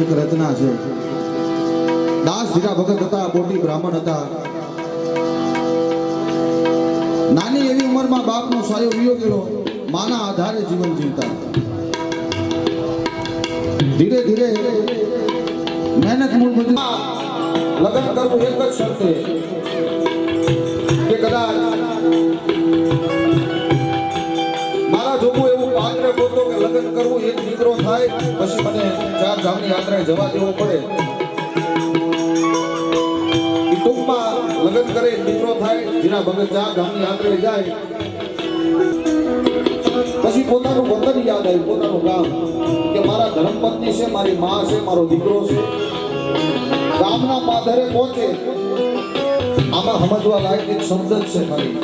એક રચના છે. દાસ ધીરા ભગત હતા, કોટી બ્રાહ્મણ હતા. નાની એવી ઉંમરમાં બાપનો સાયો વિયો ગયેલો, માના આધારે જીવન જીવતા. ધીરે ધીરે મહેનત મૂળ મજૂર. લગ્ન કરવું એક જ શરતે કે કદાચ મારા જોવું એવું પાત્ર ગોતો કે લગ્ન કરવું એક દીકરો થાય પછી મને ચાર ધામની યાત્રાએ જવા દેવો પડે. ટૂંકમાં લગ્ન કરે દીકરો થાય, જેના ભગત ચાર ધામની યાત્રાએ જાય પછી પોતાનું વતન યાદ આવ્યું, પોતાનું ગામ કે મારા ધર્મપત્ની છે, મારી માં છે, મારો દીકરો છે. ગામના પાદરે પહોંચે. આમાં સમજવા લાયક એક શબ્દ છે મારી.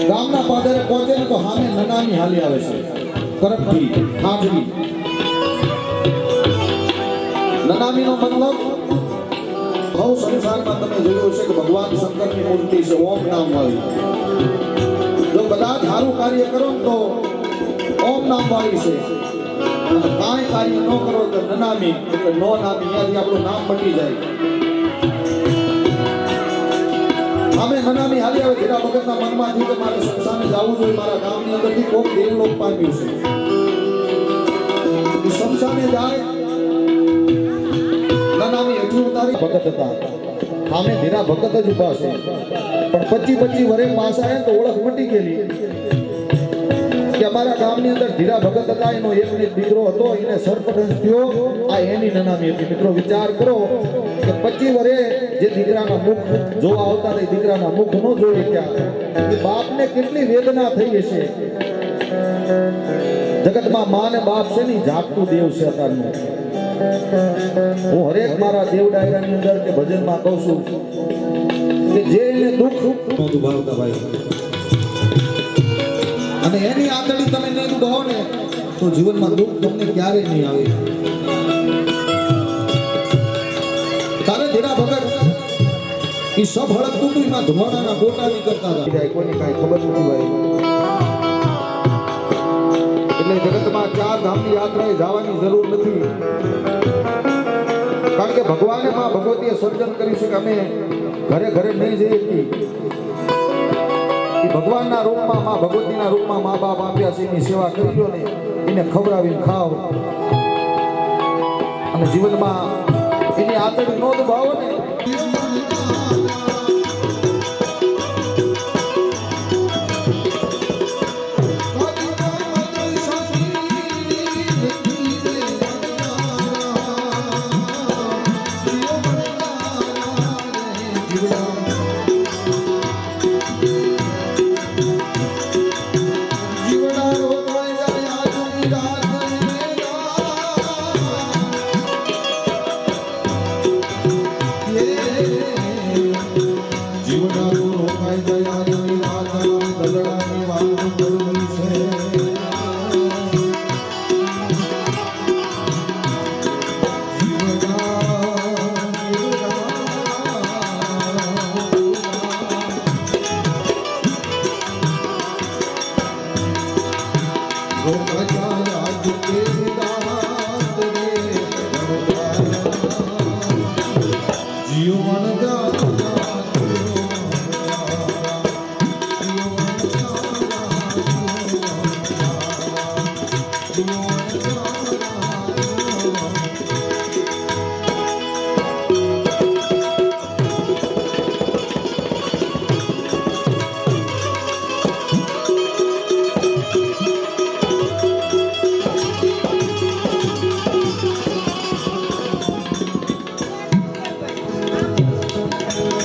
ગામના પાદરે પહોંચે ને તો સામે નનામી હાલી આવે છે, કરપટી ખાટડી. નનામીનો મતલબ બહુ સંસારમાં તમે જોયું છે કે ભગવાન શંકરની મૂર્તિ છે, ઓમ નામ વાળી. જો કદાચ સારું કાર્ય કરો ને તો ઓમ નામ વાળી છે, અને કાંઈ કાર્ય ન કરો તો નનામી એટલે નો નામી, અહીંયાથી આપણું નામ મટી જાય. અમે નનામી હાલી આવે. ધીરા ભગતના મનમાં થયું કે મારે સંસારને જવું જોઈએ, મારા ગામની અંદરથી કોક દેવલોક પામ્યું છે. સંસારને જાય. નનામી હેઠું ઉતારી ભગત હતા. અમે ધીરા ભગત જ ઉભા છે, પણ 25 વર્ષ પાસ આવ્યા તો ઓળખ મટી ગયેલી કે અમારા ગામની અંદર ધીરા ભગત હતા, એનો એક દીકરો હતો, એને સરપંચ થયો. આ એની નનામી હતી. મિત્રો વિચાર કરો કે 25 વર્ષે જે દીકરાના મુખ જોવા આવતા હતા, દીકરાના મુખ ન જોઈ ક્યાં, એ બાપને કેટલી વેદના થઈ હશે. જગતમાં માં ને બાપ છે ને જાગતું દેવ છે અત્યારનું. હું હરેક મારા દેવ ડાયરાની અંદર કે ભજનમાં કહું છું કે જે એને દુઃખ નહોતું ભાવતા ભાઈ, અને એની આંતળી તમે નહીં દુભાવો ને તો જીવનમાં દુઃખ તમને ક્યારે નહીં આવે. તારે ધીરા ભગત એ સબ હળકતું હતું, એમાં ધુમાડાના ગોટા નીકળતા હતા. કોઈને કાંઈ ખબર નથી ભાઈ. એટલે જગતમાં ચાર ધામની યાત્રાએ જવાની જરૂર નથી, કારણ કે ભગવાને માં ભગવતીએ સર્જન કરી છે કે અમે ઘરે ઘરે નહીં જઈએ. ભગવાનના રૂપમાં માં ભગવતીના રૂપમાં મા બાપ આપ્યા છે, એની સેવા કરજો ને એને ખવડાવીને ખાઓ, અને જીવનમાં એની આતડી નો દબાવો ને.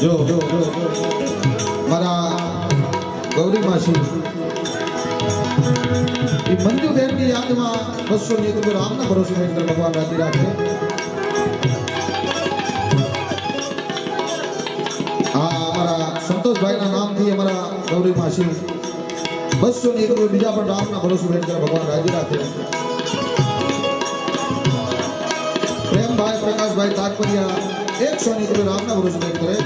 જો મારા ગૌરી માસી એ મંજુબેન ની યાદમાં 200 ની તો રામના ભરોસે ભગવાન રાજી રાખે. આ અમારા સંતોષભાઈના નામથી અમારા ગૌરી માસી 200 ની તો બીજા પણ રામના ભરોસે ભગવાન રાજી રાખે. પ્રેમભાઈ પ્રકાશભાઈ તાકપરિયા 100 ની તો રામના ભરોસે કરે.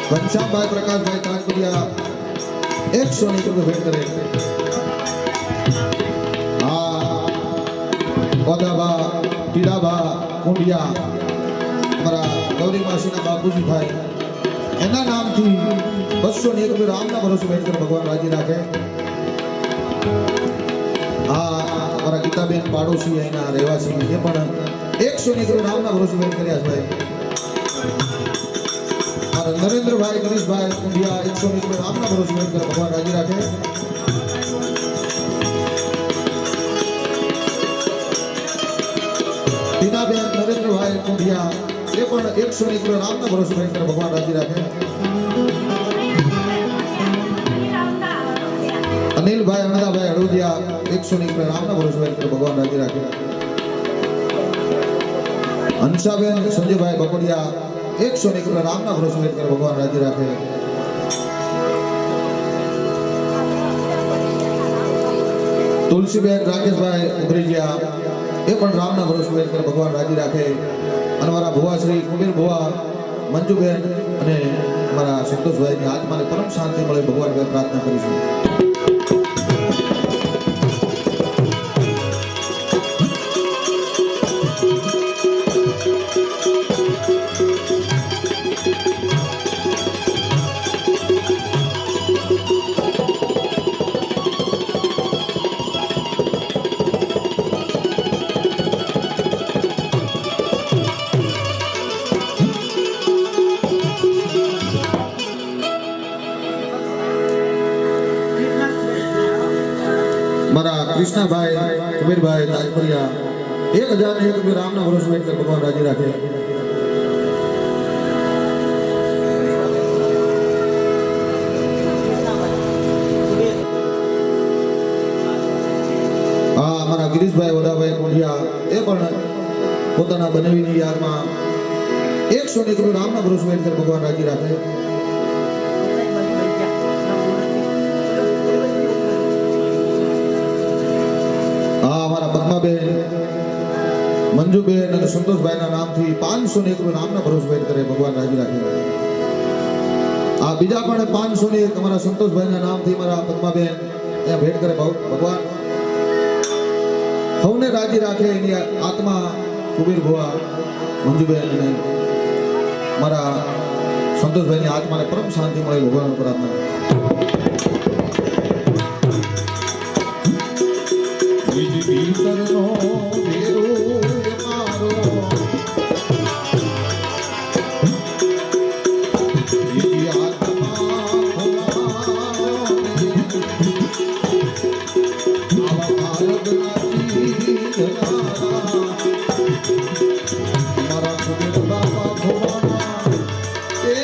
ઘનશ્યામભાઈ પ્રકાશભાઈ તાકપરિયા 100 ની તો ભેટ કરે. ઓદાબા ટીડાબા કુંડિયા અમારા ગૌરી માસીના બાપુજી થાય એના નામથી 201 રામના ભરોસે બેઠ કર ભગવાન રાજી રાખે. આ અમારા ગીતાબેન પાડોશી એના રહેવાસી એ પણ 101 રામના ભરોસે બેઠ કર્યા છે ભાઈ. મારા નરેન્દ્રભાઈ ગણેશભાઈ કુંડિયા 101 રામના ભરોસે બેઠ કર ભગવાન રાજી રાખે. ટીનાબેન નરેન્દ્રભાઈ કુંડિયા એ પણ 101 રામના ભરોસે બેઠ કર ભગવાન રાજી રાખે. અનિલભાઈ અણદાભાઈ હળોદિયા 101 રામના ભરોસે બેઠ કર ભગવાન રાજી રાખે. હંસાબેન સંજયભાઈ બકોડિયા 101 રામના ભરોસે બેઠ કર ભગવાન રાજી રાખે. તુલસીબેન રાકેશભાઈ ઉગરેજિયા એ પણ રામના ભરોસે બેઠ કર ભગવાન રાજી રાખે. અને મારા ભુવા શ્રી કુબેર ભુવા મંજુબેન અને મારા સંતોષભાઈની આત્માને પરમ શાંતિ મળે ભગવાન પ્રાર્થના કરીશું. મારા કૃષ્ણભાઈ કબીરભાઈ રાજપરિયા 1001 રામના ભરોસે બેઠ કર ભગવાન રાજી રાખે. હા મારા ગિરીશભાઈ વડાભાઈ કોઢિયા એ પણ પોતાના બનેવીની યાદમાં 101 રામના ભરોસે બેઠ કર ભગવાન રાજી રાખે. પદ્માબેન મંજુબેન અને સંતોષભાઈના નામથી 501 નામના ભરોસે બેઠ કરે ભગવાન રાજી રાખે. આ બીજા પણ 501 અમારા સંતોષભાઈના નામથી મારા પદ્માબેન અહીંયા ભેટ કરે ભગવાન સૌને રાજી રાખે. એની આત્મા કુબેર ભુવા મંજુબેન અને મારા સંતોષભાઈની આત્માને પરમ શાંતિ મળે ભગવાન પ્રાર્થના. ભીતરનો ભેરો મારો એની આત્મા ભવાને આવા માર્ગના ચીજનારા મારા કુબેર બાપા ભવાના એ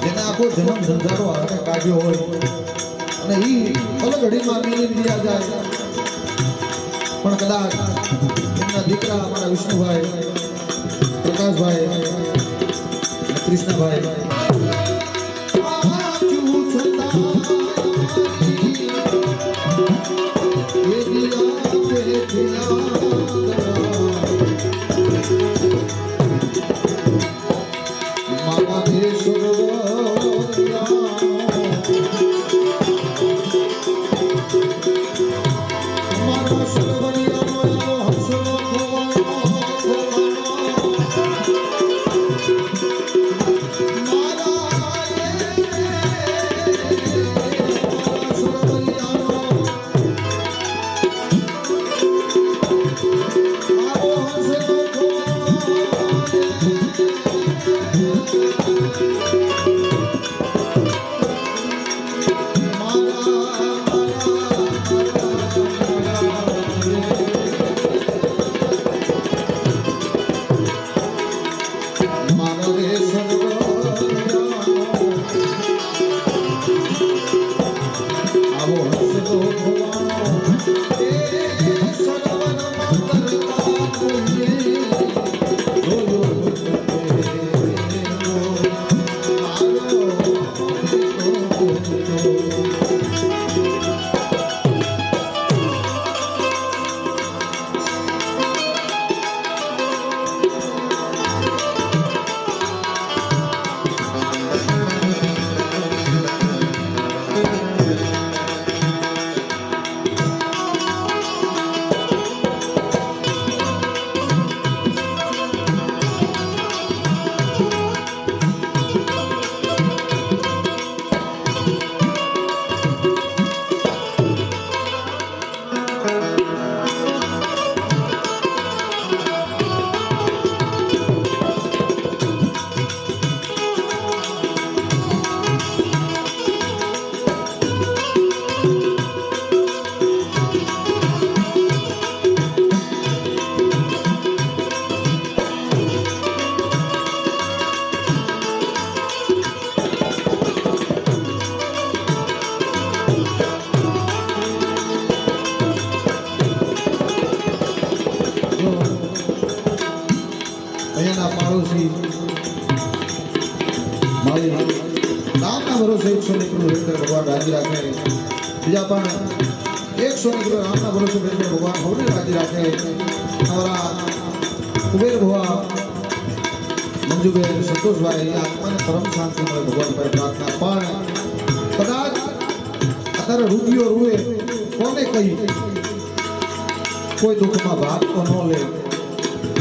જેને આખો જન્મ સંસારો હારે કાઢ્યો હોય અને એ અલગ ઘડીમાં મિલી ગયા જાય પણ કદાચ એમના દીકરા અમારા વિષ્ણુભાઈ પ્રકાશભાઈ કૃષ્ણભાઈ પછી મારી નામના ભરોસે 100 નીકળું વેતર ભગવાન રાજી રાખે બીજા પણ 100 નીકળું નામના ભરોસે વેતર ભગવાન સૌને રાજી રાખે અમારા કુબેર ભુવા મંજુબેન સંતોષભાઈ આત્માને પરમ શાંતિ મળે ભગવાન પર પ્રાર્થના પણ કદાચ અત્યારે રૂપિયો રૂએ કોને કહી કોઈ દુઃખમાં ભાગ તો ન લે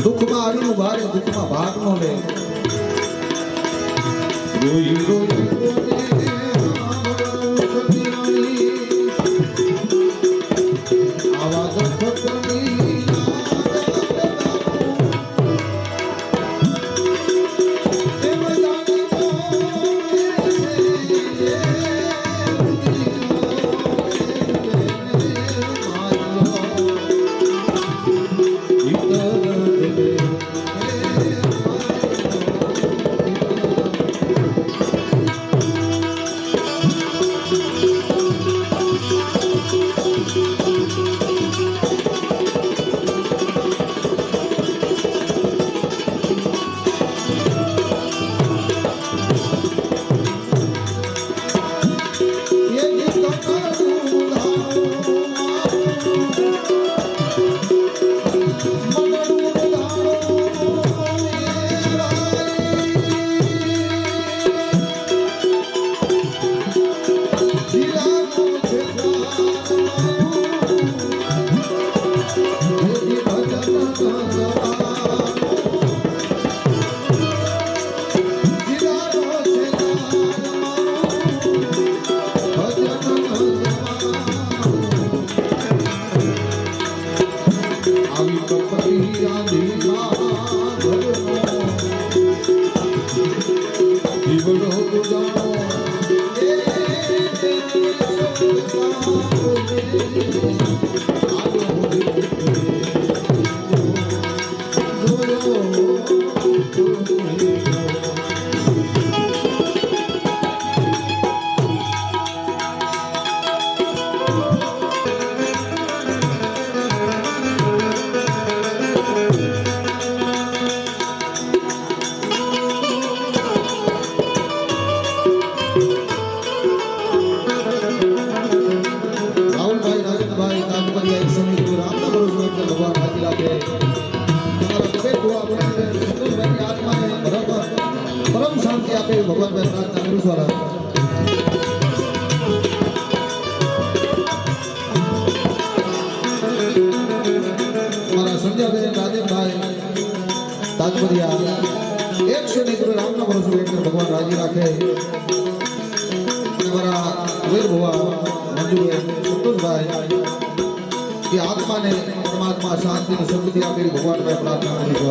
દુઃખમાં આવીનું ભારે દુઃખમાં ભાગ ન લે રોઈ રોઈ આવા દુઃખની ભગવાન પ્રાર્થના કરું છું મારા સંજયભાઈ રાજેશભાઈ તાજપરિયા 100 નીકળો રામના ભરોસે ભગવાન રાજી રાખે અને મારા કુબેર ભુવા મંજુબેન સંતોષભાઈ કે આત્માને પરમાત્મા શાંતિ અને સદબુદ્ધિ આપે ભગવાન પ્રાર્થના કરું છું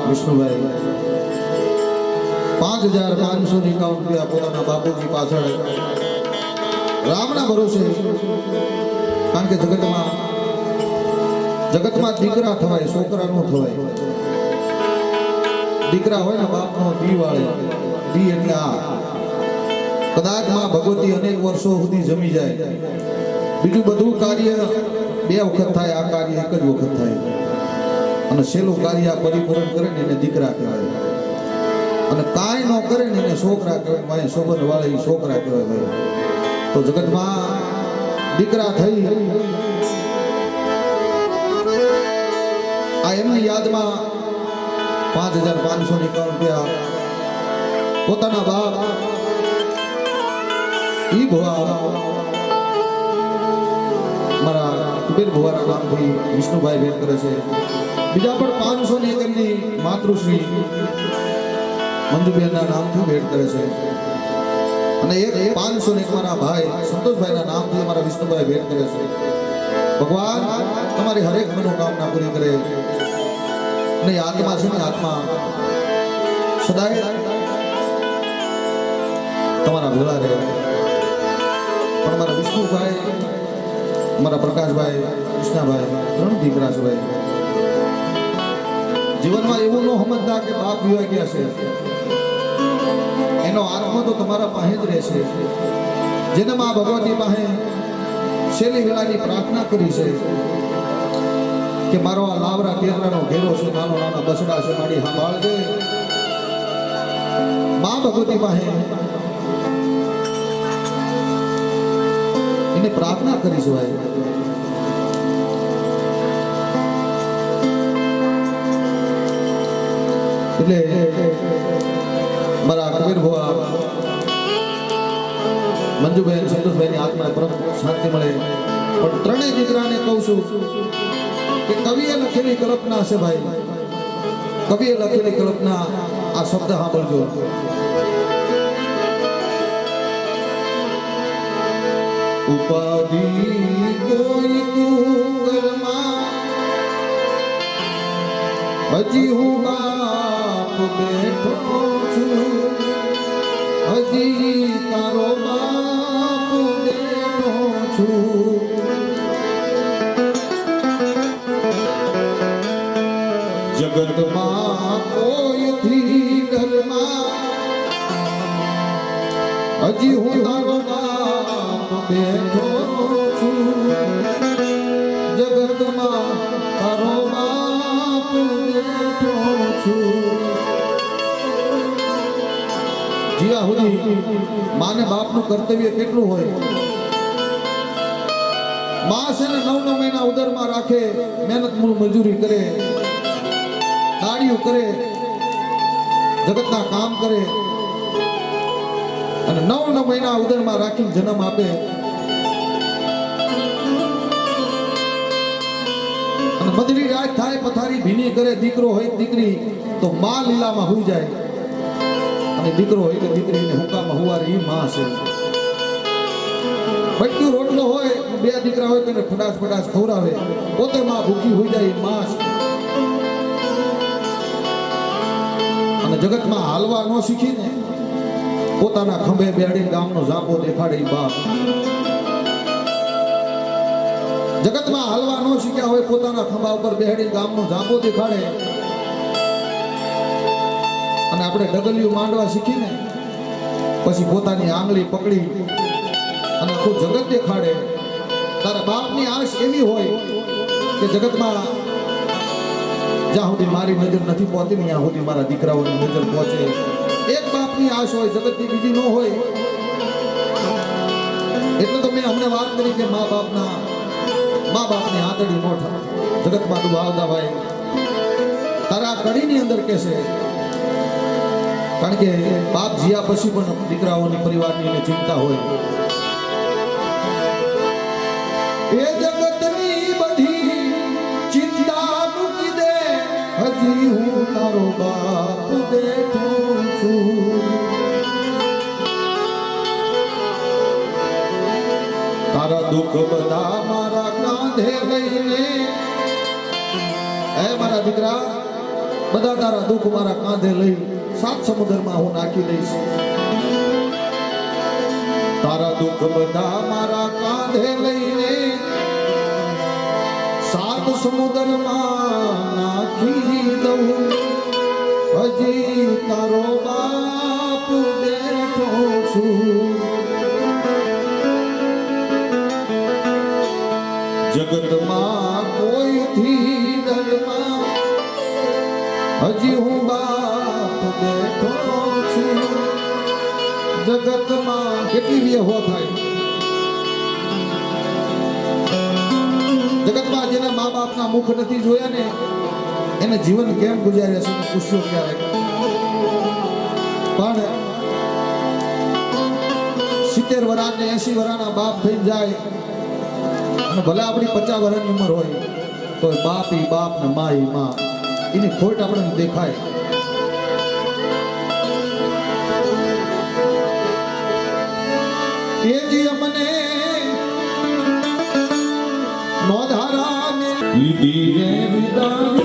વિષ્ણુભાઈ 5551 રૂપિયા પોતાના બાપુજી પાછળ રામના ભરોસે, કારણ કે જગતમાં દીકરા થવાય, છોકરા નો થવાય. દીકરા હોય ને બાપનો દી વાળે, દી એટલે આ કદાચ માં ભગવતી અનેક વર્ષો સુધી જમી જાય, બીજું બધું કાર્ય 2 વખત થાય, આ કાર્ય 1 જ વખત થાય. અને છેલ્લું કાર્ય પરિપૂર્ણ કરે ને એને દીકરા કહેવાય, અને કાંઈ ન કરે ને એને છોકરા કહેવાય. માય સોબત વાળા છોકરા કહેવાય. ભાઈ તો જગતમાં દીકરા થઈ આ એમની યાદમાં 5551 રૂપિયા પોતાના બાપ ઈ ભુવા મારા કુબેર ભુવાના નામથી વિષ્ણુભાઈ ભેટ કરે છે. બીજા પણ 501 એમની માતૃશ્રી મંજુબેનના નામથી ભેટ કરે છે. અને એક 501 મારા ભાઈ સંતોષભાઈના નામથી અમારા વિષ્ણુભાઈ ભેટ કરે છે. ભગવાન તમારી હરેક મનોકામના પૂરી કરે. અને આત્મા છે ને આત્મા સદાય તમારા ભેળા રહે. પણ મારા વિષ્ણુભાઈ, મારા પ્રકાશભાઈ, કૃષ્ણાભાઈ 3 દીકરા છે. ભાઈ જીવનમાં એવું ન સમજતા કે બાપ વિવાહ ગયા છે, એનો આત્મા તો તમારા પાસે જ રહેશે. જેને મા ભગવતી પાસે શેલી વેળાની પ્રાર્થના કરી છે કે મારો આ લાવરા કેરલાનો ઘેરો છે, નાનો નાના બસડા છે, મારી સંભાળજે. મા ભગવતી પાસે એને પ્રાર્થના કરી છે. ભાઈ એટલે મારા કબીર ભુવા મંજુભાઈ સંતોષભાઈની આત્માને પરમ શાંતિ મળે. પણ 3 દીકરાને કહું છું કે કવિએ લખેલી કલ્પના છે. ભાઈ કવિએ લખેલી કલ્પના આ શબ્દ સાંભળજો. ઉપાધિ કોઈ તું ઘરમાં, હજી હું બાપ બેઠો છું, હજી તારો બાપ બેઠો છું. જગતમાં કોઈથી ડરમાં, હજી હું તારો બાપ બેઠો છું. જગતમાં તારો બાપ બેઠો છું. જ્યાં સુધી માને બાપનું કર્તવ્ય કેટલું હોય. માં છે ને 9 મહિના ઉદરમાં રાખે, મહેનત મજૂરી કરે, દાડીઓ કરે, જગતના કામ કરે અને 9 મહિના ઉદરમાં રાખીને જન્મ આપે અને મધરી રાત થાય પથારી ભીની કરે દીકરો હોય દીકરી તો માં લીલામાં હોઈ જાય અને દીકરો હોય કે દીકરીને હુકામાં હુવારી માં છે બટક્યું રોટલો હોય 2 દીકરા હોય તેને ફટાસ ફટાસ ખવડાવે પોતે માં ભૂખી હોઈ જાય માં છે અને જગતમાં હાલવા ન શીખીને પોતાના ખંભે બેહાડીને ગામનો ઝાંપો દેખાડે બાપ જગતમાં હાલવા ન શીખ્યા હોય પોતાના ખંભા ઉપર બેહાડીને ગામનો ઝાંપો દેખાડે અને આપણે ડગલિયું માંડવા શીખીને પછી પોતાની આંગળી પકડી અને આખું જગત દેખાડે તારા બાપની આશ એવી હોય કે જગતમાં જ્યાં સુધી મારી નજર નથી પહોંચતી ત્યાં સુધી મારા દીકરાઓની નજર પહોંચે એક બાપની આશ હોય જગતની બીજી ન હોય એટલે તો મેં હમણાં વાત કરી કે મા બાપની આંતળી નો થાય જગતમાં તું આવતા ભાઈ તારા કડીની અંદર કહેશે કારણ કે બાપ જીયા પછી પણ દીકરાઓની પરિવારની એને ચિંતા હોય એ જગતની બધી ચિંતા મૂકી દે હજી હું તારો બાપ બેઠો છું તારા દુઃખ બધા મારા કાંધે લઈને હે મારા દીકરા બધા તારા દુઃખ મારા કાંધે લઈ 7 સમુદ્રમાં હું નાખી દઈશ તારા દુઃખ બધા મારા કાંધે લઈને 7 સમુદ્રમાં નાખી દઉં હજી તારો બાપ બેઠો છું જગતમાં કોઈથી ડરમાં હજી હું બાપ બેઠો છું જગતમાં કેટલી વ્યહો થાય જગતમાં જેને મા બાપના મુખ નથી જોયા ને એને જીવન કેમ ગુજાર્યા છે પૂછ્યો ક્યારેક પણ 70 વર્ષ ને 80 વર્ષના બાપ થઈ જાય અને ભલે આપણી 50 વર્ષની ઉંમર હોય તો બાપ ઈ બાપ ને મા ઈ મા એની ખોટ આપણને દેખાય એ જી અમને નોધારાને લીધી રે વિદાય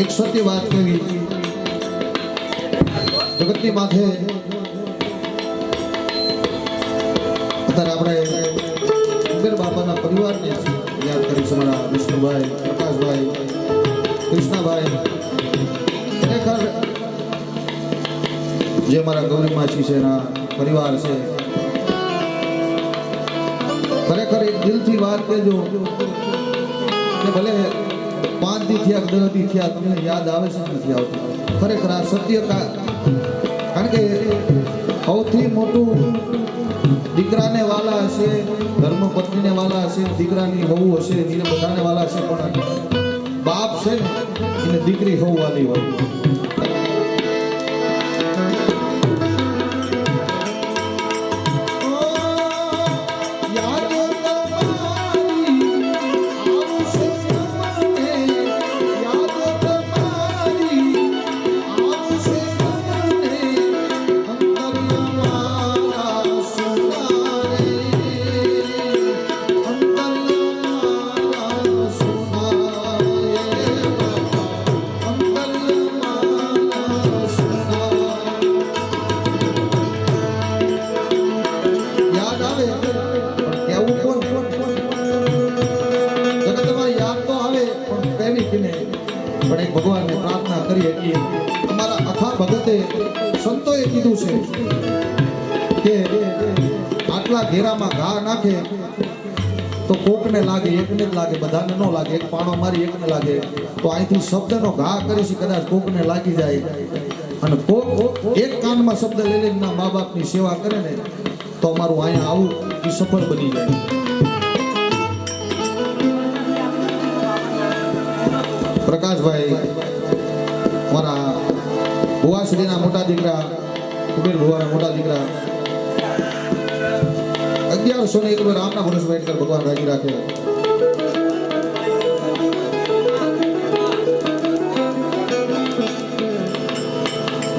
એક સત્ય વાત કહેવી જગતની માથે અત્યારે આપણે કુબેર બાપાના પરિવારને યાદ કરીશું. મારા વિષ્ણુભાઈ, પ્રકાશભાઈ, કૃષ્ણાભાઈ, ખરેખર જે મારા ગૌરી માસી છે એના પરિવાર છે, ખરેખર એક દિલથી વાત કહેજો કે ભલે 5 દી થયા 10 દી થયા તમને યાદ આવે છે નથી આવતું. ખરેખર આ સત્ય કારણ કે સૌથી મોટું દીકરાને વાલા હશે, ધર્મપત્નીને વાલા હશે, દીકરાની વહુ હશે, એને બધાને વાલા હશે, પણ બાપ છે ને એને દીકરી વહુ વાલી હોય. પણ એક ભગવાનને પ્રાર્થના કરીએ કે અમારા અથા ભગતે સંતોએ કીધું છે કે આટલા ઘેરામાં ઘા નાખે તો કોકને લાગે, એકને જ લાગે, બધાને ન લાગે. એક પાણો મારી એકને લાગે તો અહીંથી શબ્દનો ઘા કરીશ, કદાચ કોકને લાગી જાય અને કોક એક કાનમાં શબ્દ લઈ લઈને મા બાપની સેવા કરે ને તો અમારું અહીંયા આવું એ સફળ બની જાય. પ્રકાશભાઈ મારા ભુવાશ્રીના મોટા દીકરા, કુબેર ભુવાના મોટા દીકરા, 1101 રામના ભરોસે બેઠકર ભગવાન રાજી રાખે.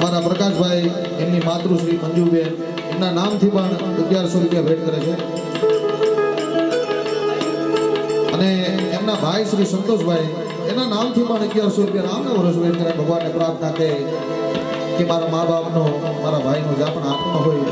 મારા પ્રકાશભાઈ એમની માતૃશ્રી મંજુબેન એમના નામથી પણ 1100 રૂપિયા ભેટ કરે છે અને એમના ભાઈ શ્રી સંતોષભાઈ એના નામથી પણ 1100 રૂપિયા રામના ભરોસે ભેટ કરે. ભગવાનને પ્રાર્થના કે મારા મા બાપનો, મારા ભાઈનો જે પણ આત્મા હોય